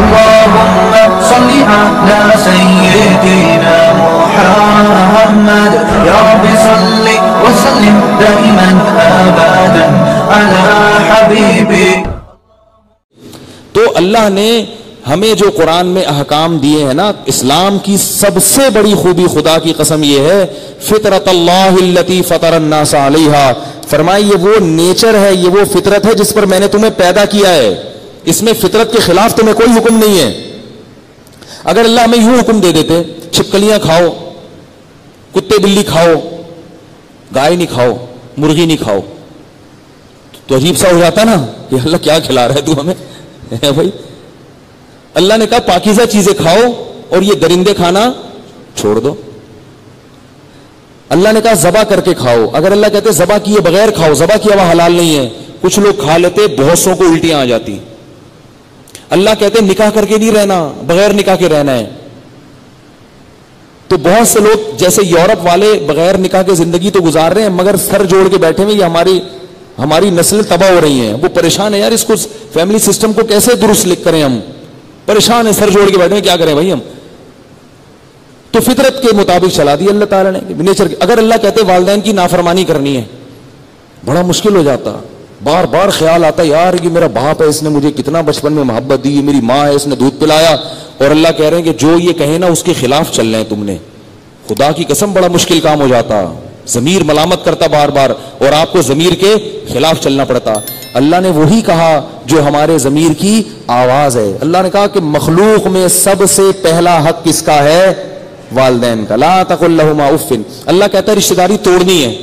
اللهم صل على سيدنا محمد يا رب صل وسلم دائما ابدا على حبيبي. تو اللہ نے ہمیں جو قرآن میں احکام دیے ہیں نا، اسلام کی سب سے بڑی خوبی خدا کی قسم یہ ہے، فطرت اللہ التی فطر الناس علیہا، فرمائی یہ وہ نیچر ہے، یہ وہ فطرت ہے جس پر میں نے تمہیں پیدا کیا ہے، اس میں فطرت کے خلاف تمہیں کوئی حکم نہیں ہے. اگر اللہ ہمیں یوں حکم دے دیتے چھپکلیاں کھاؤ، کتے بلی کھاؤ، گائے نہیں کھاؤ، مرغی نہیں کھاؤ، تو عجیب سا ہو جاتا نا کہ اللہ کیا کھلا رہا ہے تو ہمیں بھائی. اللہ نے کہا پاکیزہ چیزیں کھاؤ اور یہ درندے کھانا چھوڑ دو. اللہ نے کہا ذبح کر کے کھاؤ، اگر اللہ کہتے ذبح کیے بغیر کھاؤ، ذبح کیا ہوا حلال نہیں ہے، کچھ لوگ کھا لیتے، بہت سو کو الٹیاں آ جاتی. اللہ کہتے نکاح کر کے نہیں رہنا، بغیر نکاح کے رہنا ہے. تو بہت سے لوگ جیسے یورپ والے بغیر نکاح کے زندگی تو گزار رہے ہیں، مگر سر جوڑ کے بیٹھے ہوئے، یہ ہماری نسل تباہ ہو رہی ہیں. وہ پریشان ہے یار، اس کو فیملی سسٹم کو کیسے درست لکھ کریں، ہم پریشان ہیں، سر جوڑ کے بیٹھے ہیں، کیا کریں بھائی ہم. تو فطرت کے مطابق چلا دی اللہ تعالیٰ نے نیچر. اگر اللہ کہتے والدین کی نافرمانی کرنی ہے، بڑا مشکل ہو جاتا. بار بار خیال آتا یار یہ میرا باپ ہے، اس نے مجھے کتنا بچپن میں محبت دی، میری ماں ہے، اس نے دودھ پلایا، اور اللہ کہہ رہے ہیں کہ جو یہ کہیں نا اس کے خلاف چل رہے ہیں تم نے. خدا کی قسم بڑا مشکل کام ہو جاتا. ضمیر ملامت کرتا بار بار، اور آپ کو ضمیر کے خلاف چلنا پڑتا. اللہ نے وہی کہا جو ہمارے ضمیر کی آواز ہے. اللہ نے کہا کہ مخلوق میں سب سے پہلا حق کس کا ہے؟ والدین کا. لا تقل لهما اف. اللہ کہتا ہے رشتہ داری توڑنی ہے،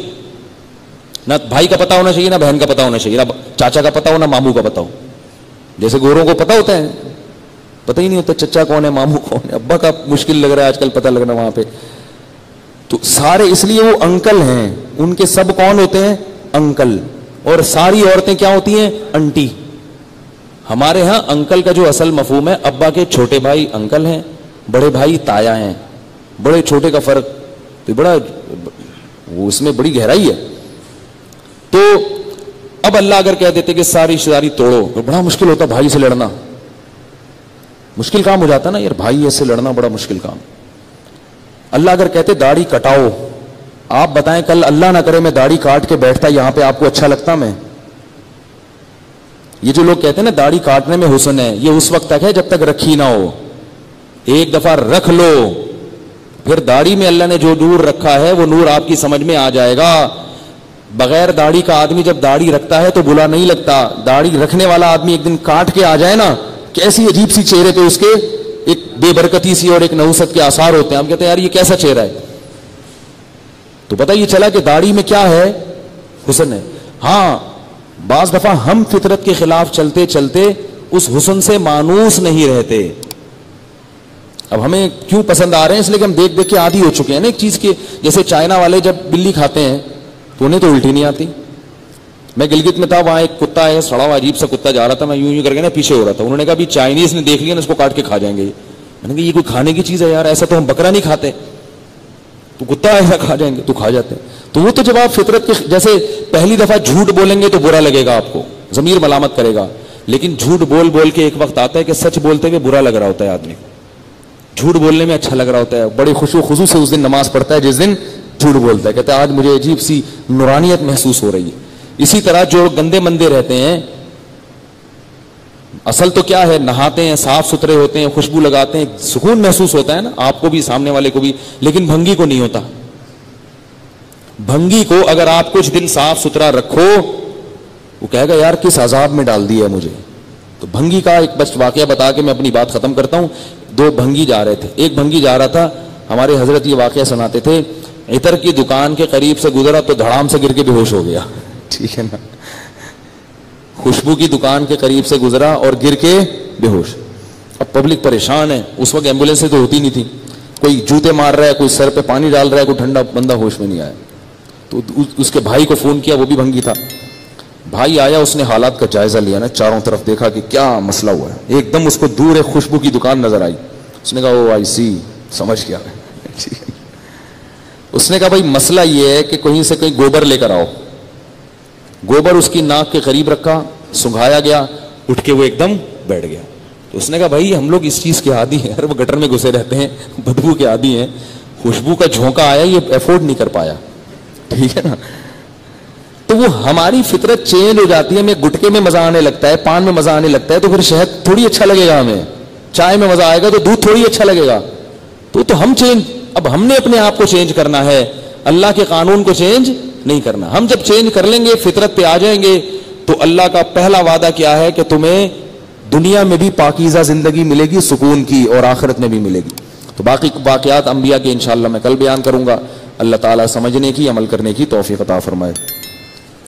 نہ بھائی کا پتہ ہونا چاہیے، نہ بہن کا پتہ ہونا چاہیے، نہ چاچا کا پتہ ہو، نہ ماموں کا پتہ ہو. جیسے گوروں کو پتہ ہوتا ہے، پتہ ہی نہیں ہوتا چچا کون ہے، ماموں کون ہے، ابا کا مشکل لگ رہا ہے آج کل پتہ لگنا وہاں پہ. تو سارے اس لیے وہ انکل ہیں، ان کے سب کون ہوتے ہیں؟ انکل. اور ساری عورتیں کیا ہوتی ہیں؟ انٹی. ہمارے ہاں انکل کا جو اصل مفہوم ہے، ابا کے چھوٹے بھائی انکل ہیں، بڑے بھائی تایا ہیں. بڑے چھوٹے کا فرق تو بڑا، وہ اس میں بڑی گہرائی ہے. تو اب اللہ اگر کہہ دیتے کہ ساری رشتہ داری توڑو تو بڑا مشکل ہوتا بھائی سے لڑنا، مشکل کام ہو جاتا نا یار، بھائی ایسے لڑنا بڑا مشکل کام. اللہ اگر کہتے داڑھی کٹاؤ، آپ بتائیں کل اللہ نہ کرے میں داڑھی کاٹ کے بیٹھتا یہاں پہ، آپ کو اچھا لگتا؟ میں یہ جو لوگ کہتے ہیں نا داڑھی کاٹنے میں حسن ہے، یہ اس وقت تک ہے جب تک رکھی نہ ہو. ایک دفعہ رکھ لو، پھر داڑھی میں اللہ نے جو نور رکھا ہے وہ نور آپ کی سمجھ میں آ جائے گا. بغیر داڑھی کا آدمی جب داڑھی رکھتا ہے تو برا نہیں لگتا. داڑھی رکھنے والا آدمی ایک دن کاٹ کے آ جائے نا، کیسی عجیب سی چہرے پہ اس کے ایک بے برکتی سی اور ایک نحوست کے آثار ہوتے ہیں. ہم کہتے ہیں یار یہ کیسا چہرہ ہے، تو پتہ یہ چلا کہ داڑھی میں کیا ہے؟ حسن ہے. ہاں بعض دفعہ ہم فطرت کے خلاف چلتے چلتے اس حسن سے مانوس نہیں رہتے. اب ہمیں کیوں پسند آ رہے ہیں؟ اس لیے کہ ہم دیکھ دیکھ کے عادی ہو چکے ہیں نا ایک چیز کے. جیسے چائنا والے جب بلی کھاتے ہیں تو انہیں تو الٹی نہیں آتی. میں گلگت میں تھا، وہاں ایک کتا ہے سڑا ہوا عجیب سا کتا جا رہا تھا، میں یوں یوں کر کے نا پیچھے ہو رہا تھا. انہوں نے کہا بھی چائنیز نے دیکھ لیا نا اس کو کاٹ کے کھا جائیں گے. میں نے کہا یہ کوئی کھانے کی چیز ہے یار، ایسا تو ہم بکرا نہیں کھاتے، تو کتا ایسا کھا جائیں گے، تو کھا جاتے ہیں. تو وہ تو جب آپ فطرت کے جیسے پہلی دفعہ جھوٹ بولیں گے تو برا لگے گا آپ کو، ضمیر ملامت کرے گا. لیکن جھوٹ بول بول کے ایک وقت آتا ہے کہ سچ بولتے ہوئے برا لگ رہا ہوتا ہے آدمی. جھوٹ بولنے میں اچھا لگ رہا ہوتا ہے، بڑے خوشی و خضوع سے اس دن نماز پڑھتا ہے جس دن جھوٹ بولتا ہے. کہتا ہے آج مجھے عجیب سی نورانیت محسوس ہو رہی ہے. اسی طرح جو گندے مندے رہتے ہیں، اصل تو کیا ہے، نہاتے ہیں، صاف ستھرے ہوتے ہیں، خوشبو لگاتے ہیں، سکون محسوس ہوتا ہے نا آپ کو بھی، سامنے والے کو بھی. لیکن بھنگی کو نہیں ہوتا. بھنگی کو اگر آپ کچھ دن صاف ستھرا رکھو، وہ کہے گا یار کس عذاب میں ڈال دیا ہے مجھے. تو بھنگی کا ایک بس واقعہ بتا کے میں اپنی بات ختم کرتا ہوں. دو بھنگی جا رہے تھے، ایک بھنگی جا رہا تھا، ہمارے حضرت یہ واقعہ سناتے تھے، عطر کی دکان کے قریب سے گزرا تو دھڑام سے گر کے بے ہوش ہو گیا. ٹھیک ہے نا، خوشبو کی دکان کے قریب سے گزرا اور گر کے بے ہوش. اب پبلک پریشان ہے، اس وقت ایمبولینسیں تو ہوتی نہیں تھی، کوئی جوتے مار رہا ہے، کوئی سر پہ پانی ڈال رہا ہے، کوئی ٹھنڈا بندہ ہوش میں نہیں آیا. تو اس کے بھائی کو فون کیا، وہ بھی بھنگی تھا. بھائی آیا، اس نے حالات کا جائزہ لیا نا، چاروں طرف دیکھا کہ کیا مسئلہ ہوا ہے. ایک دم اس کو دور ایک خوشبو کی دکان نظر آئی. اس نے کہا او آئی سی، سمجھ گیا. اس نے کہا بھائی مسئلہ یہ ہے کہ کہیں سے کہیں گوبر لے کر آؤ. گوبر اس کی ناک کے قریب رکھا، سنگھایا گیا، اٹھ کے وہ ایک دم بیٹھ گیا. تو اس نے کہا بھائی ہم لوگ اس چیز کے عادی ہیں، وہ گٹر میں گھسے رہتے ہیں، بدبو کے عادی ہیں، خوشبو کا جھونکا آیا یہ افورڈ نہیں کر پایا، ٹھیک ہے نا. تو وہ ہماری فطرت چینج ہو جاتی ہے. ہمیں گٹکے میں مزہ آنے لگتا ہے، پان میں مزہ آنے لگتا ہے، تو پھر شہد تھوڑی اچھا لگے گا، ہمیں چائے میں مزہ آئے گا تو دودھ تھوڑی اچھا لگے گا. تو ہم چینج، اب ہم نے اپنے آپ کو چینج کرنا ہے، اللہ کے قانون کو چینج نہیں کرنا. ہم جب چینج کر لیں گے، فطرت پہ آ جائیں گے، تو اللہ کا پہلا وعدہ کیا ہے کہ تمہیں دنیا میں بھی پاکیزہ زندگی ملے گی، سکون کی، اور آخرت میں بھی ملے گی. تو باقی واقعات انبیاء کے انشاءاللہ میں کل بیان کروں گا. اللہ تعالیٰ سمجھنے کی، عمل کرنے کی توفیق عطا فرمائے.